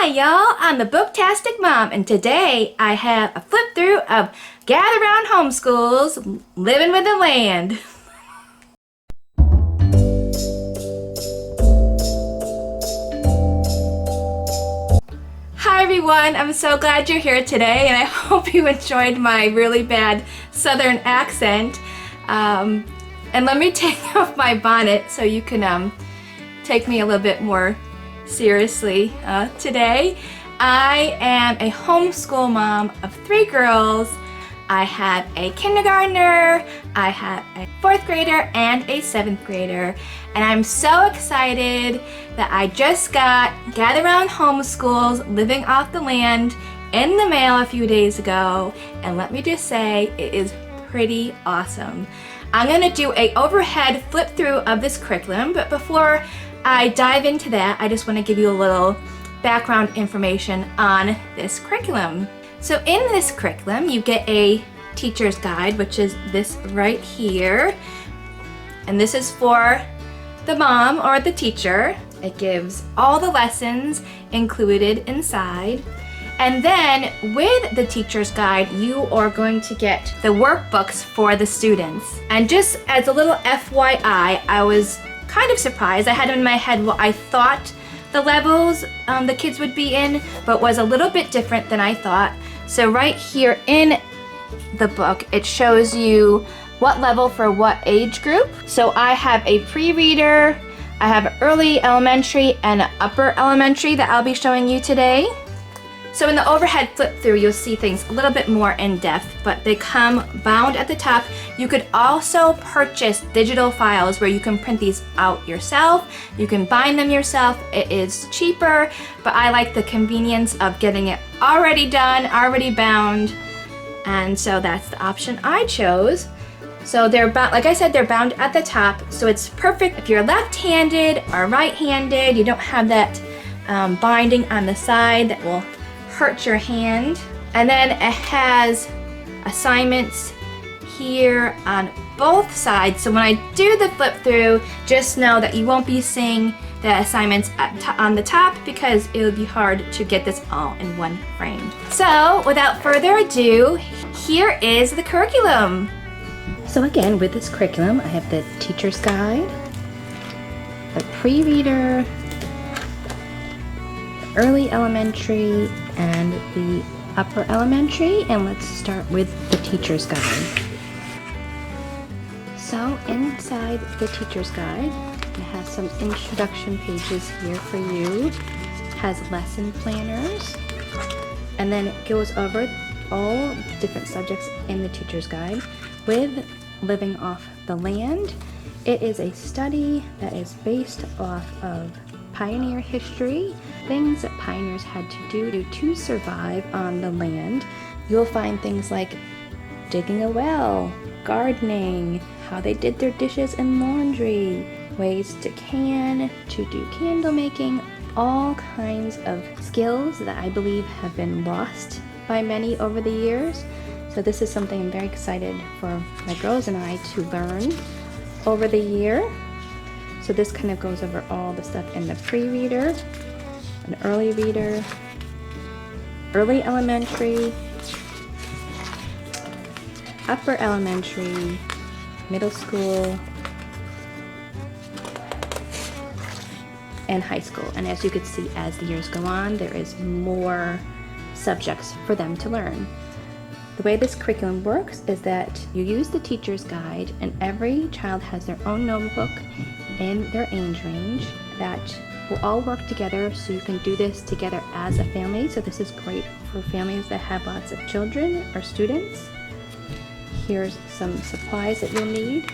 Hi y'all, I'm the Booktastic Mom, and today I have a flip through of Gather Round Homeschool's Living with the Land. Hi everyone, I'm so glad you're here today, and I hope you enjoyed my really bad southern accent. And let me take off my bonnet so you can take me a little bit more seriously. Today I am a homeschool mom of 3 girls. I have a kindergartner, I have a 4th grader, and a 7th grader, and I'm so excited that I just got Gather Round Homeschool's Living Off the Land in the mail a few days ago, and let me just say it is pretty awesome. I'm gonna do a overhead flip through of this curriculum, but before I dive into that, I just want to give you a little background information on this curriculum. So in this curriculum, you get a teacher's guide, which is this right here. And this is for the mom or the teacher. It gives all the lessons included inside. And then with the teacher's guide, you are going to get the workbooks for the students. And just as a little FYI, I was kind of surprised. I had in my head what I thought the levels the kids would be in, but was a little bit different than I thought. So right here in the book, it shows you what level for what age group. So I have a pre-reader, I have early elementary, and upper elementary that I'll be showing you today. So in the overhead flip through, you'll see things a little bit more in depth, but they come bound at the top. You could also purchase digital files where you can print these out yourself. You can bind them yourself. It is cheaper, but I like the convenience of getting it already done, already bound, and so that's the option I chose. So they're bound, like I said, they're bound at the top, so it's perfect if you're left-handed or right-handed. You don't have that binding on the side that will hurt your hand. And then it has assignments here on both sides, so when I do the flip through, just know that you won't be seeing the assignments on the top because it would be hard to get this all in one frame. So without further ado, here is the curriculum. So again, with this curriculum, I have the teacher's guide, the pre-reader, early elementary, and the upper elementary, and let's start with the teacher's guide. So inside the teacher's guide, it has some introduction pages here for you, it has lesson planners, and then it goes over all the different subjects in the teacher's guide. With Living Off the Land, it is a study that is based off of pioneer history, things that pioneers had to do to survive on the land. You'll find things like digging a well, gardening, how they did their dishes and laundry, ways to can, to do candle making, all kinds of skills that I believe have been lost by many over the years. So this is something I'm very excited for my girls and I to learn over the year. So this kind of goes over all the stuff in the pre-reader, an early reader, early elementary, upper elementary, middle school, and high school. And as you can see, as the years go on, there is more subjects for them to learn. The way this curriculum works is that you use the teacher's guide, and every child has their own notebook in their age range that will all work together, so you can do this together as a family. So this is great for families that have lots of children or students. Here's some supplies that you'll need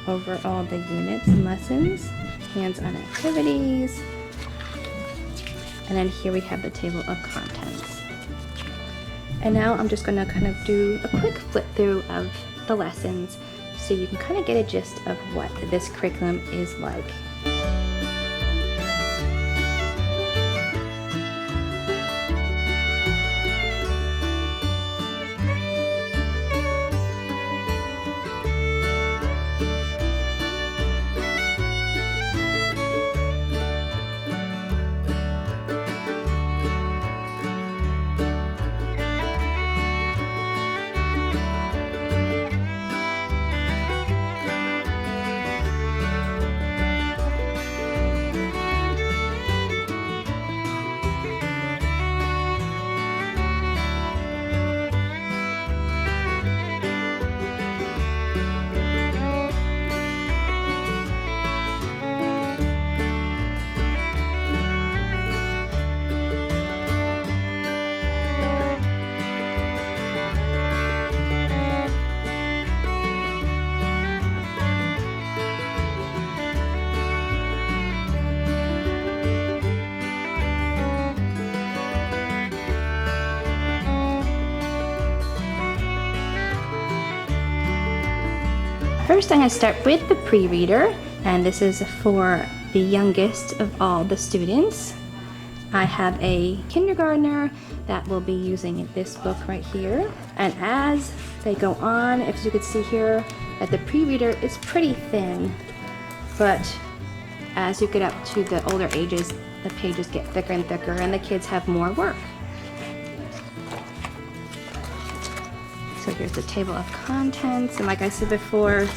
over all the units and lessons, hands-on activities, and then here we have the table of contents. And now I'm just going to kind of do a quick flip through of the lessons so you can kind of get a gist of what this curriculum is like. First, I'm going to start with the pre-reader, and this is for the youngest of all the students. I have a kindergartner that will be using this book right here. And as they go on, if you could see here, that the pre-reader is pretty thin, but as you get up to the older ages, the pages get thicker and thicker and the kids have more work. So here's the table of contents, and like I said before,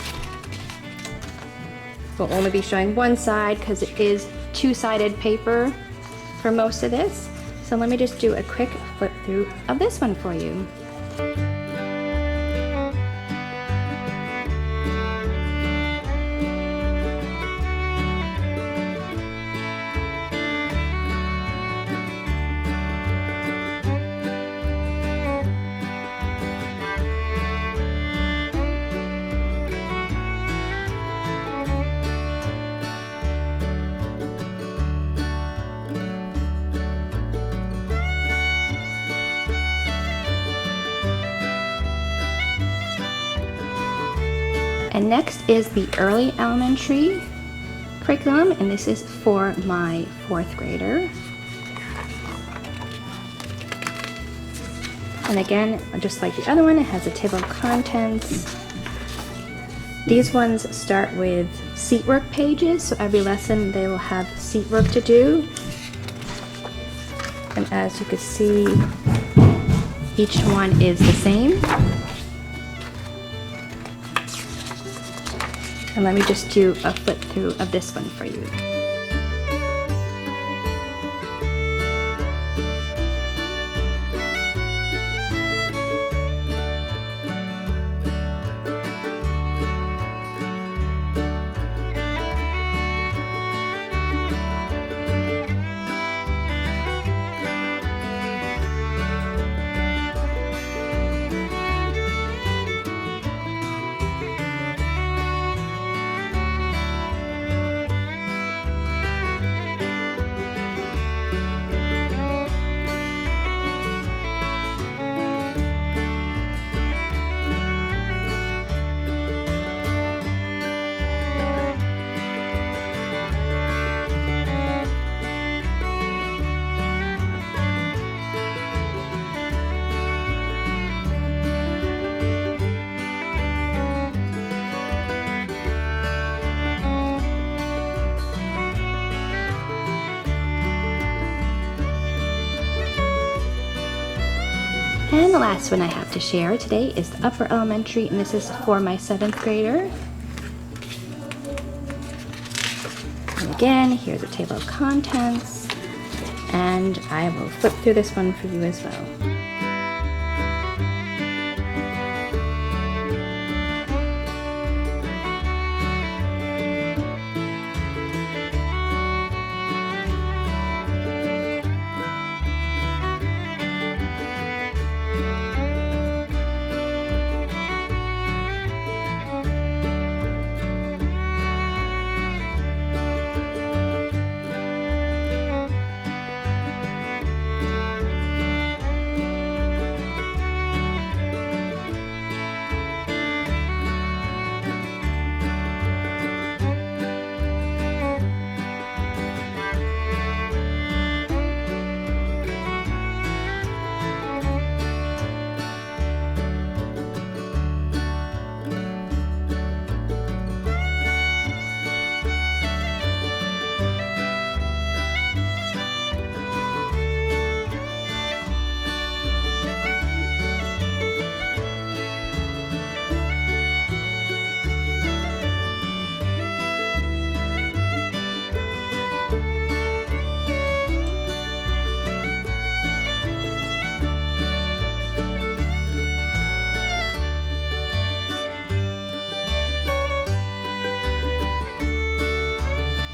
we'll only be showing one side because it is two-sided paper for most of this. So let me just do a quick flip through of this one for you. And next is the early elementary curriculum, and this is for my 4th grader. And again, just like the other one, it has a table of contents. These ones start with seat work pages, so every lesson they will have seat work to do. And as you can see, each one is the same. And let me just do a flip through of this one for you. And the last one I have to share today is the upper elementary, and this is for my 7th grader. And again, here's a table of contents, and I will flip through this one for you as well.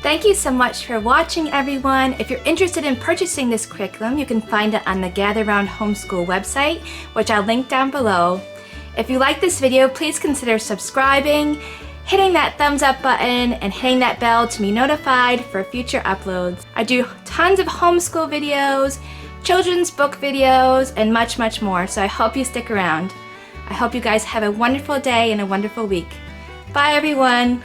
Thank you so much for watching, everyone. If you're interested in purchasing this curriculum, you can find it on the Gather Round Homeschool website, which I'll link down below. If you like this video, please consider subscribing, hitting that thumbs up button, and hitting that bell to be notified for future uploads. I do tons of homeschool videos, children's book videos, and much, much more, so I hope you stick around. I hope you guys have a wonderful day and a wonderful week. Bye everyone.